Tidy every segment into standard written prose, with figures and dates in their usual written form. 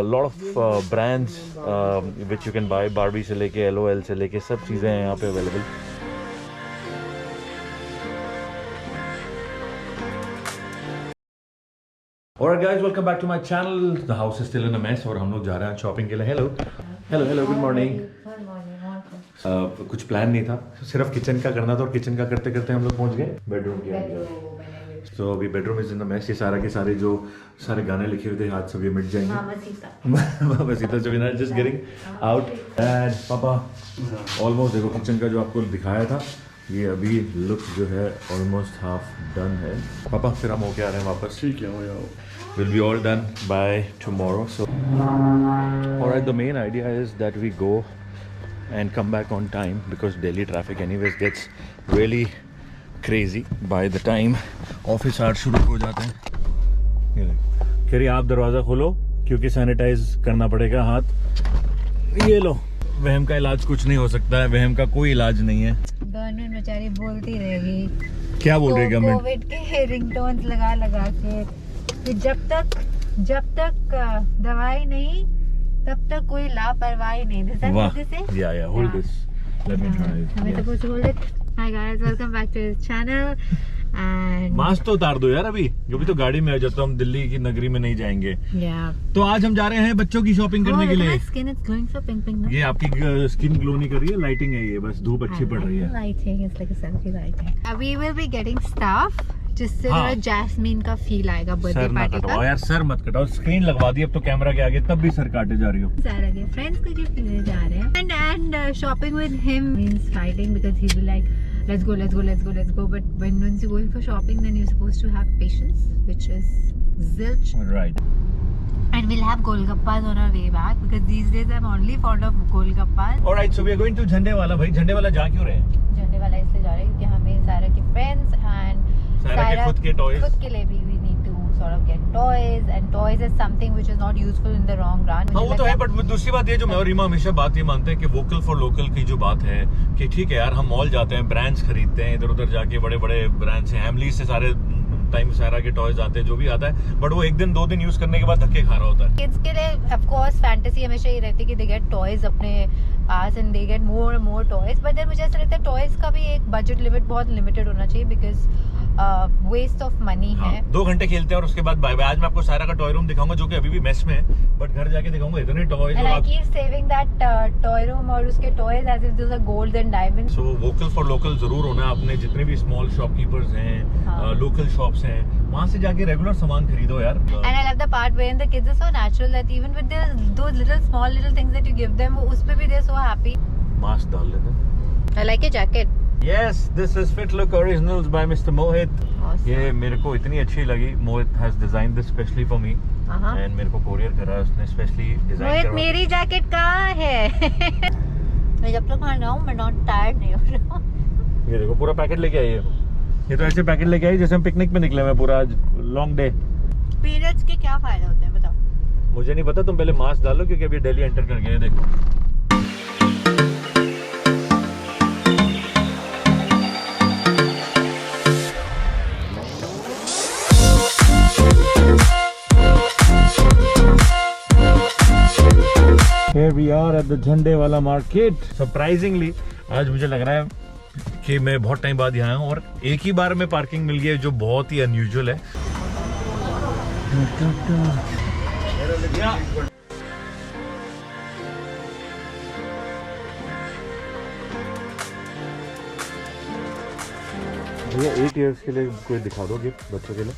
Lot of brands which you can buy, Barbie से लेके LOL से लेके सब चीज़ें हैं यहाँ पे available. Alright guys, welcome back to my channel. The house is still in a mess और हम लोग जा रहे हैं शॉपिंग के लिए। Hello good morning. कुछ प्लान नहीं था, सिर्फ किचन का करना था और किचन का करते करते हम लोग पहुंच गए बेडरूम के। तो अभी bedroom is in the mess. ये सारा के सारे जो सारे गाने लिखे हुए थे आज सब ये मिट जाएंगे। मामासीता जो winner just getting out. Dad पापा ऑलमोस्ट देखो किचन का जो आपको दिखाया था ये अभी लुक जो है ऑलमोस्ट हाफ डन है। पापा फिर हम होके आ रहे हैं वापस। ठीक है, will be all done by tomorrow. So alright, the main idea is that we go and come back on time because Delhi traffic anyways gets really crazy by the time office hours शुरू हो जाते हैं। ये कह रही आप दरवाज़ा खोलो क्योंकि सैनिटाइज करना पड़ेगा हाथ। ये लो, वहम का इलाज कुछ नहीं हो सकता है, वहम का कोई इलाज नहीं है। गवर्नमेंट बेचारी बोलती रहेगी। क्या बोल रही गवर्नमेंट? कोविड के रिंगटोन्स लगा के कि जब तक दवाई नहीं तब तक कोई लापरवाही नहीं। वाह, yeah hold this, let me try. हमें तो कुछ बोल दे। Hi guys, welcome back to this channel. And mask तो उतार दो यार अभी तो गाड़ी में आ जाता हूँ, हम दिल्ली की नगरी में नहीं जाएंगे। तो आज हम जा रहे हैं बच्चों की शॉपिंग करने के लिए। Skin is glowing so pink pink. ये आपकी स्किन ग्लो नहीं कर रही है, लाइटिंग है ये, बस धूप अच्छी पड़ रही है। Lighting is like a selfie lighting. We will be getting stuff जिससे हाँ। जैस्मीन का फील आएगा बर्थडे पार्टी का। यार सर मत कटाओ, स्क्रीन लगवा दी अब तो कैमरा के आगे, तब भी सर काटे जा रही हो। फ्रेंड्स को गिफ्ट देने जा रहे हैं and shopping with him means fighting because he will like let's go, but when once you're going for shopping then you're supposed to have patience, which is zilch. Right. And we'll have golgappas on our way back because these days I'm only fond of golgappas. Alright, so we are going to Jhandewala. भाई झंडेवाला जा क्यों रहे हैं? झंडेवाला इसलिए जा रहे हैं क्योंकि हमें सारा के फ्रेंड्स एंड सारा के खुद के टॉयज, खुद के लिए भी we need to sort of get toys, and toys is something which is not useful in the long run. हाँ वो तो है, बट दूसरी बात ये जो मैं और रीमा हमेशा बात ये मानते हैं कि वोकल फॉर लोकल की जो बात है कि ठीक है यार, हम मॉल जाते हैं, ब्रांड्स खरीदते हैं, इधर उधर जाके बड़े बड़े ब्रांड्स हैं, हैमली से सारे टाइम सारा के टॉयज आते हैं, जो भी आता है, बट वो एक दिन दो दिन यूज करने के बाद धक्के खा रहा होता है। किड्स के लिए ऑफ कोर्स फैंटेसी हमेशा ये रहती है कि दे गेट टॉयज अपने पास and they get more toys, but then मुझे ऐसा लगता है टॉयज का भी एक बजट लिमिट बहुत लिमिटेड होना चाहिए बिकॉज वेस्ट ऑफ मनी है। 2 घंटे खेलते हैं और उसके बाद बाय बाय। आज मैं आपको सारा का टॉय रूम दिखाऊंगा जो कि अभी भी मेस में है, बट घर जाके दिखाऊंगा इतने toys. And I keep saving that toy room और उसके toys as if those are gold and diamonds. So vocal for local जरूर होना है। आपने जितने भी स्मॉल शॉपकीपर्स हैं, लोकल शॉप्स हैं, वहाँ से जाके रेगुलर सामान खरीदो यार। And I love the part wherein the kids are so natural that even with those small little things that you give them, उस पे भी they're so happy. मास्क डाल लेते हैं। I like your jacket. Yes, this is Fit Look Originals by Mr. Mohit. Awesome. ये मेरे को इतनी अच्छी लगी। Mohit has designed this specially for me. And मेरे को कोरियर करा है उसने, स्पेशली डिजाइन मोहित, मेरी जैकेट कहाँ है? मैं जब तक वहाँ रहूँ मैं नॉट टायर्ड नहीं हो रहा। ये देखो पूरा पैकेट लेके आई है। ये तो ऐसे पैकेट लेके आई जैसे हम पिकनिक पे निकले हैं पूरा लॉन्ग डे। पीरियड्स के क्या फायदे होते हैं बताओ? मुझे नहीं पता, तुम पहले मास्क डालो क्योंकि अभी दिल्ली एंटर कर गए। देखो Here we are at the Jhandewala market. Surprisingly आज मुझे लग रहा है कि मैं बहुत टाइम बाद यहाँ हूँ और एक ही बार में पार्किंग मिल गई है जो बहुत ही अनयूजुअल है। भैया 8 इयर्स के लिए कोई दिखा दो गिफ्ट बच्चों के लिए,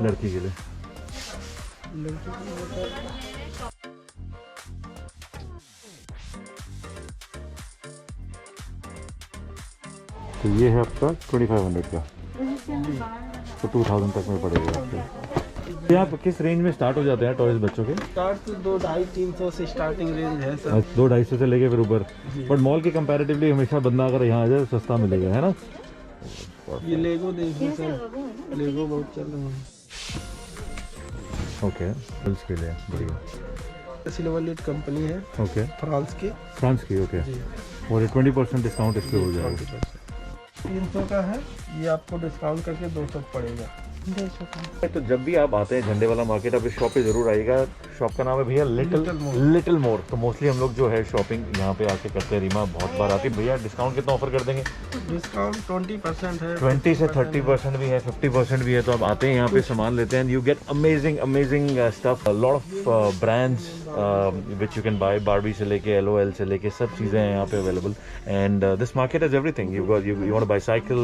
लड़की के लिए। तो ये है आपका 2500 का, तो 2000 तक में पड़ेगा आपको। यहाँ पे किस रेंज में स्टार्ट हो जाते हैं टॉयज बच्चों के? स्टार्ट तो 2-2.5-300 से स्टार्टिंग रेंज है सर। 200-250 से लेके फिर ऊपर, बट मॉल के कंपैरेटिवली हमेशा बंदा अगर यहाँ आ जाए तो सस्ता मिलेगा, है ना? ये लेगो देखिए सर, लेगो बहुत चल रहा है। ओके, गर्ल्स के लिए बढ़िया। सिल्वरलेट कंपनी है, ओके, फ्रांस की ओके। और 20% डिस्काउंट इस पे हो जाएगा। 300 का है, ये आपको डिस्काउंट करके 200 पड़ेगा। ₹150 तो जब भी आप आते हैं झंडे वाला मार्केट, आप इस शॉप पे जरूर आइएगा। शॉप का नाम है भैया लिटिल मोर। तो मोस्टली हम लोग जो है शॉपिंग यहाँ पे आके करते हैं। रीमा बहुत बार आती है। भैया डिस्काउंट कितना ऑफर कर देंगे? डिस्काउंट 20% है, 20 से 30% भी है, 50% भी है। तो आप आते हैं यहाँ पे सामान लेते हैं। You get amazing stuff, lot of brands which you can buy. Barbie से लेके LOL से लेके सब चीज़ें हैं यहाँ पे available. And this market is everything. You want to buy cycle,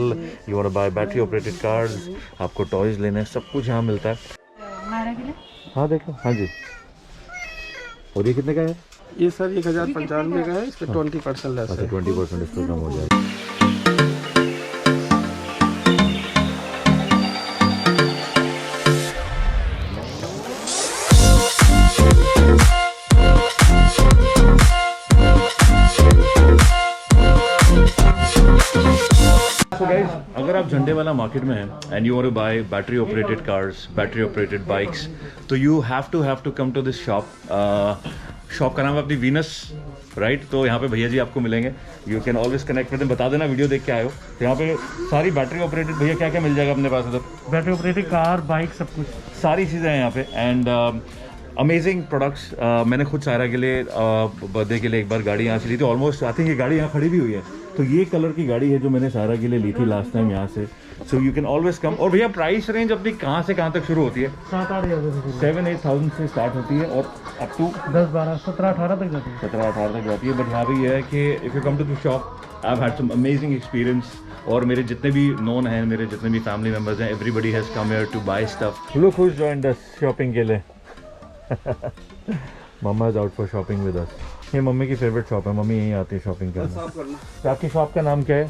you want to buy battery operated cars, आपको टॉयज लेने हैं, सब कुछ यहाँ मिलता है। 12 किलो। हाँ देखो, हाँ जी। और ये कितने का है? ये सर 1095 का है, इस पे 20% लेस अच्छा, है। 20% इस पर कम हो जाएगा। So guys, अगर आप झंडे वाला मार्केट में हैं and you want to buy battery operated cars, battery operated bikes, तो you have to come to this shop. Shop का नाम है अपनी वीनस, राइट? तो यहाँ पे भैया जी आपको मिलेंगे। You can always connect with them. बता देना वीडियो देख के आए हो। तो यहाँ पे सारी बैटरी ऑपरेटेड, भैया क्या क्या मिल जाएगा अपने पास उधर? बैटरी ऑपरेटेड कार, बाइक, सब कुछ, सारी चीज़ें हैं यहाँ पे। And amazing products. मैंने खुद सायरा के लिए बर्थडे के लिए एक बार गाड़ी यहाँ से ली थी। ऑलमोस्ट आई थिंक ये गाड़ी यहाँ खड़ी भी हुई है। तो ये कलर की गाड़ी है जो मैंने सायरा के लिए ली थी लास्ट टाइम यहाँ से। So you can always come. और भैया प्राइस रेंज अपनी कहाँ से कहाँ तक शुरू होती है? 7-8 हज़ार से 7-8,000 से स्टार्ट होती है और अप टू 10-12, 17-18 तक जाती है। 17-18 तक जाती है। बट यहाँ पे ये है कि if you come to the shop, I have had some amazing experience. और मेरे जितने भी नोन हैं, मेरे जितने भी फैमिली मेम्बर्स हैं, everybody has come here to buy stuff. Look who joined us shopping के लिए। Mamma is out for shopping with us. ये मम्मी की फेवरेट शॉप है। मम्मी यहीं आती है शॉपिंग करना। तो आपकी शॉप का नाम क्या है?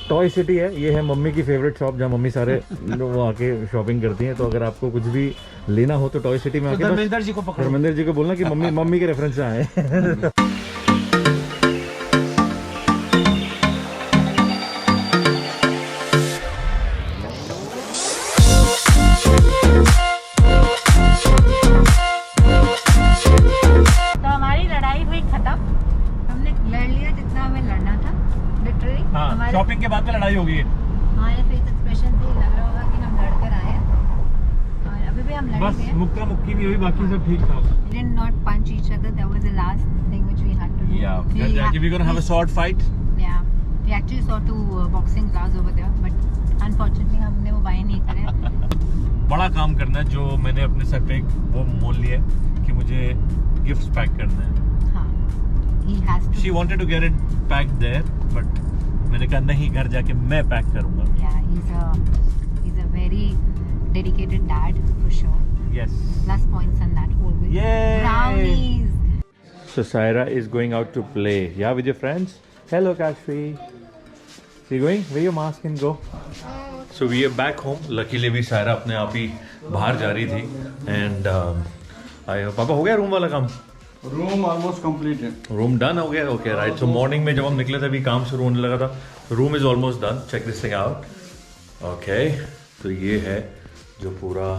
टॉय सिटी है। ये है मम्मी की फेवरेट शॉप जहाँ मम्मी सारे लोग आके शॉपिंग करती हैं। तो अगर आपको कुछ भी लेना हो तो टॉय सिटी में आके धर्मेंद्र जी को पकड़ो। धर्मेंद्र जी को बोलना कि मम्मी के रेफरेंस से आए। शॉपिंग के बाद में लड़ाई होगी। हमारे फेस एक्सप्रेशन से लग रहा होगा कि हम लड़कर आए हैं और अभी भी हम लड़े बस हैं। मुक्का मुक्की नहीं हुई, बाकी सब ठीक था। We did not punch each other. That was the last thing which we had to do. we're gonna have a sword fight. Yeah, we actually saw 2 boxing gloves over there, but unfortunately हमने वो bye नहीं करे। बड़ा काम करना है जो मैंने अपने सर पे वो मोल लिया है कि मुझे गिफ्ट्स पैक करना है। हाँ, he has to. She wanted to get it packed there, but मैंने कहा नहीं, घर जाके मैं पैक करूंगा। Yeah, he's a very dedicated dad for sure. Yes. Plus points on that always. Yay! Brownies. So Saira is going out to play. Yeah, with your friends. Hello, Kashvi. So you going? Wear your mask and go. So we are back home. Luckily भी सायरा अपने आप ही बाहर जा रही थी and पापा हो गया रूम वाला काम? रूम ऑलमोस्ट कंप्लीट है। रूम डन हो गया? Okay right. सो मॉर्निंग में जब हम निकले थे अभी काम शुरू होने लगा था। Room is almost done. Check this thing out. Okay, तो ये है जो पूरा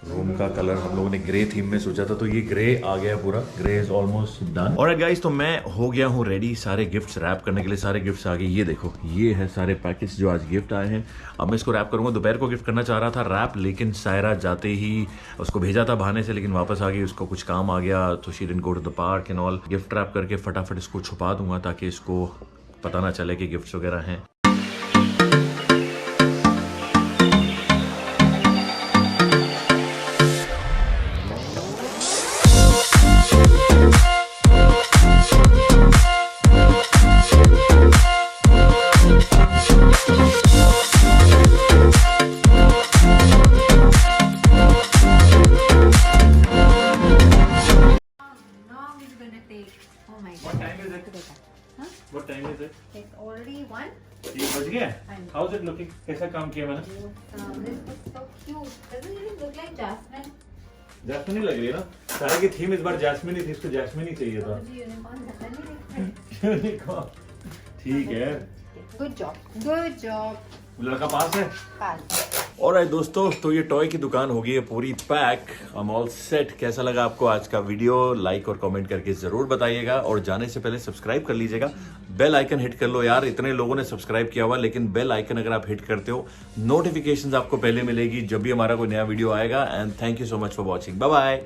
रूम का कलर हम लोगों ने ग्रे थीम में सोचा था, तो ये ग्रे आ गया पूरा। Grey is almost done. Alright guys, तो मैं हो गया हूँ रेडी सारे गिफ्ट्स रैप करने के लिए। सारे गिफ्ट्स आ गए। ये देखो, ये है सारे पैकेट्स जो आज गिफ्ट आए हैं। अब मैं इसको रैप करूंगा। दोपहर को गिफ्ट करना चाह रहा था रैप, लेकिन सायरा जाते ही उसको भेजा था बहाने से, लेकिन वापस आ गई। उसको कुछ काम आ गया तो she didn't go to the park and all. Gift wrap करके फटाफट इसको छुपा दूंगा ताकि इसको पता ना चले कि गिफ्ट्स वगैरह हैं। Oh my What time is it? Huh? What time is it? It's already 1. ये बज गया? How's it looking? कैसा काम किया मैंने? This looks so cute. Doesn't even look like jasmine. Jasmine ही लग रही है ना? सारे की थीम इस बार जैस्मिन ही थी, इसको जैस्मिन ही चाहिए था। मुझे यूनिकॉर्न पसंद नहीं दिखता है। ठीक है। Good job. Good job. लड़का पास है? Pass. ऑलराइट दोस्तों, तो ये टॉय की दुकान हो गई है पूरी pack. I am all set. कैसा लगा आपको आज का वीडियो? लाइक और कमेंट करके जरूर बताइएगा, और जाने से पहले सब्सक्राइब कर लीजिएगा। बेल आइकन हिट कर लो यार, इतने लोगों ने सब्सक्राइब किया हुआ, लेकिन बेल आइकन अगर आप हिट करते हो नोटिफिकेशंस आपको पहले मिलेगी जब भी हमारा कोई नया वीडियो आएगा। And thank you so much for watching. Bye bye.